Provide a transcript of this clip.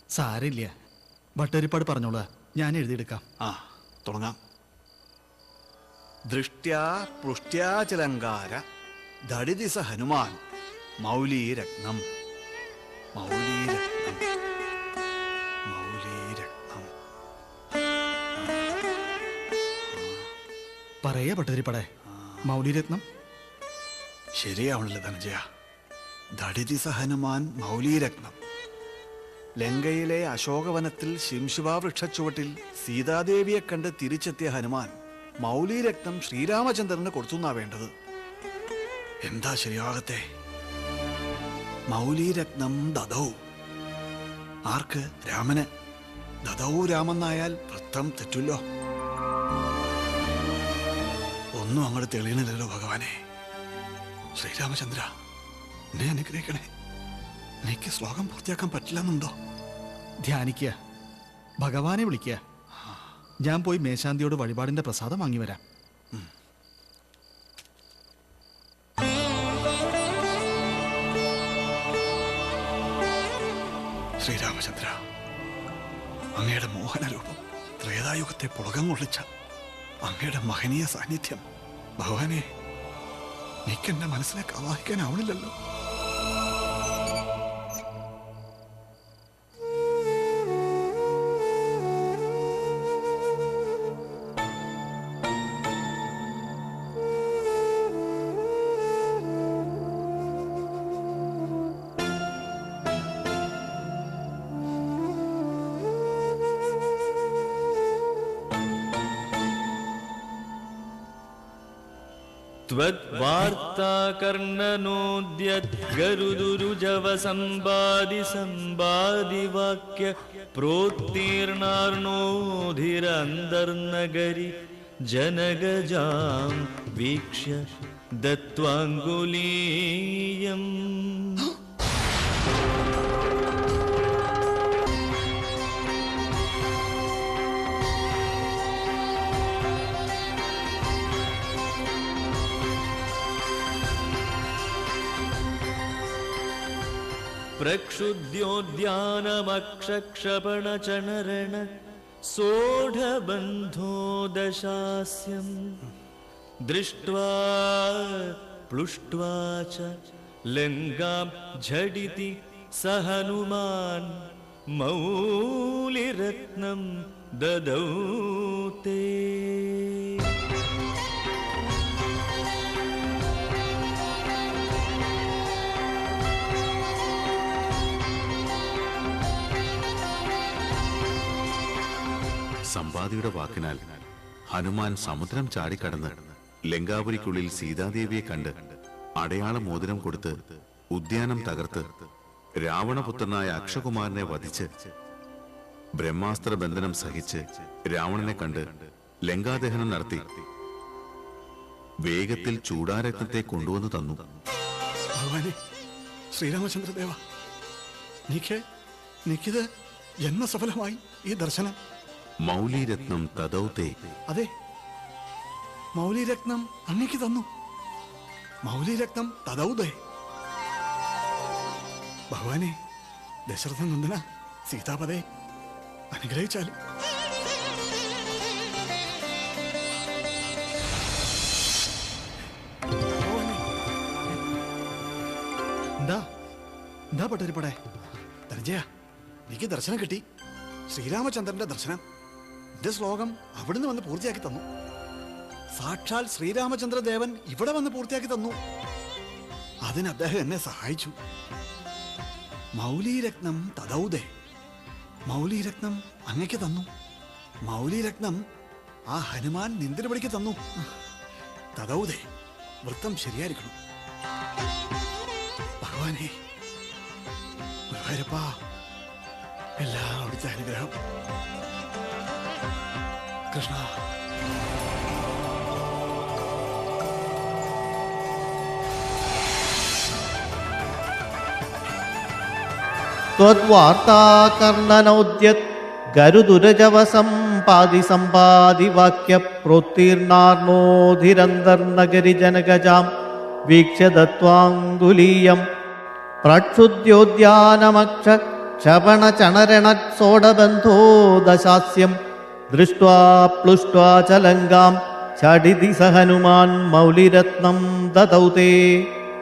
സാരില്ല, ഭട്ടരിപ്പാട് പറഞ്ഞോളൂ, ഞാൻ എഴുതിയെടുക്കാം. ആ, തുടങ്ങാം. ദൃഷ്ട്യാ പൃഷ്ട്യാചലങ്കാര ദടിദിസ ഹനുമാൻ മൗലീരത്നം മൗലീരത്നം മൗലീരത്നം. പറയാ ഭട്ടരിപ്പാടെ, മൗലിരത്നം ശരിയാവണില്ല ധനജയ. ദടിദിസ ഹനുമാൻ മൗലീരത്നം. ലങ്കയിലെ അശോകവനത്തിൽ ശിംശുഭാവൃക്ഷച്ചുവട്ടിൽ സീതാദേവിയെ കണ്ട് തിരിച്ചെത്തിയ ഹനുമാൻ മൗലീരത്നം ശ്രീരാമചന്ദ്രന് കൊടുത്തുന്നാ വേണ്ടത്. എന്താ ശരിയാകത്തെ? മൗലീരത്നം ദദൗ. ആർക്ക്? രാമന്. ദദൗ രാമെന്നായാൽ വൃത്തം തെറ്റുല്ലോ. ഒന്നും അങ്ങോട്ട് തെളിയണില്ലല്ലോ ഭഗവാനെ. ശ്രീരാമചന്ദ്ര, എന്നെ അനുഗ്രഹിക്കണേ. എനിക്ക് ശ്ലോകം പൂർത്തിയാക്കാൻ പറ്റില്ലെന്നുണ്ടോ? ധ്യാനിക്കുക, ഭഗവാനെ വിളിക്കുക. ഞാൻ പോയി മേശാന്തിയോട് വഴിപാടിന്റെ പ്രസാദം വാങ്ങി വരാം. ശ്രീരാമചന്ദ്ര, അങ്ങയുടെ മോഹനരൂപം, ത്രേതായുഗത്തെ പുളകം കൊള്ളിച്ച അങ്ങയുടെ മഹനീയ സാന്നിധ്യം, ഭഗവാനെ എനിക്കെന്റെ മനസ്സിലേക്ക് ആവാഹിക്കാനാവണില്ലല്ലോ. त्वद्वार्ताकर्णनोद्यद्गरुदुरुजवसम्बादि सम्बादि वाक्य प्रोत्तीर्णार्णोधिरन्तर्नगरि जनगजां वीक्ष्य दत्त्वाङ्गुलीयम्. प्रक्षुद्योद्यानमक्षक्षपणचनरण सोढबन्धो दशास्यम् दृष्ट्वा प्लुष्ट्वा च लङ्गां झटिति स हनुमान् मौलिरत्नं ददौ ते. സമ്പാദിയുടെ വാക്കിനാൽ ഹനുമാൻ സമുദ്രം ചാടിക്കടന്ന് ലങ്കാപുരിക്കുള്ളിൽ സീതാദേവിയെ കണ്ട് അടയാള മോതിരം കൊടുത്ത് ഉദ്യാനം തകർത്ത് രാവണപുത്രനായ അക്ഷകുമാരനെ വധിച്ച് ബ്രഹ്മാസ്ത്ര ബന്ധനം സഹിച്ച് രാവണനെ കണ്ട് ലങ്കാദഹനം നടത്തി വേഗത്തിൽ ചൂടാരത്നത്തെ കൊണ്ടുവന്നു തന്നു. ഭഗവാനെ, ശ്രീരാമചന്ദ്രദേവ, എനിക്കിത് ജന്മസഫലമായി ഈ ദർശനം. മൗലീരത്നം തദൗതേ. അതെ, മൗലീരത്നം അങ്ങേക്ക് തന്നു. മൗലീരത്നം തദൗതേ. ഭഗവാനെ, ദശരഥ നന്ദന സീതാപദേ, അനുഗ്രഹിച്ചാലും. എന്താ എന്താ ഭട്ടരിപ്പാടെ? ധനഞ്ജയ, എനിക്ക് ദർശനം കിട്ടി. ശ്രീരാമചന്ദ്രന്റെ ദർശനം. എന്റെ ശ്ലോകം അവിടുന്ന് വന്ന് പൂർത്തിയാക്കി തന്നു. സാക്ഷാൽ ശ്രീരാമചന്ദ്രദേവൻ ഇവിടെ വന്ന് പൂർത്തിയാക്കി തന്നു. അതിന് അദ്ദേഹം എന്നെ സഹായിച്ചു. മൗലീരത്നം തദൗതേ. മൗലീരത്നം അങ്ങയ്ക്ക് തന്നു. മൗലീരത്നം ആ ഹനുമാൻ നിന്തിരുപടിക്ക് തന്നു. തദൗതേ, വൃത്തം ശരിയായിരിക്കണം. ഭഗവാനെ, ഗുരുവായൂരപ്പാ, എല്ലാം അവിടുത്തെ അനുഗ്രഹം. കൃഷ്ണ, त्वद्वार्ताकर्णनोद्यत् गरुदुरजवसम्पादि सम्पादि वाक्य प्रोत्तीर्णार्णोधिरन्तर्नगरि जनगजां वीक्ष्य दत्त्वाङ्गुलीयं प्रक्षुद्योद्यानमक्ष क्षपणचणरणत्सोडबन्धो दशास्यं दृष्ट्वा प्लुष्ट्वा च लङ्गां झटिति स हनुमान् मौलिरत्नं ददौ ते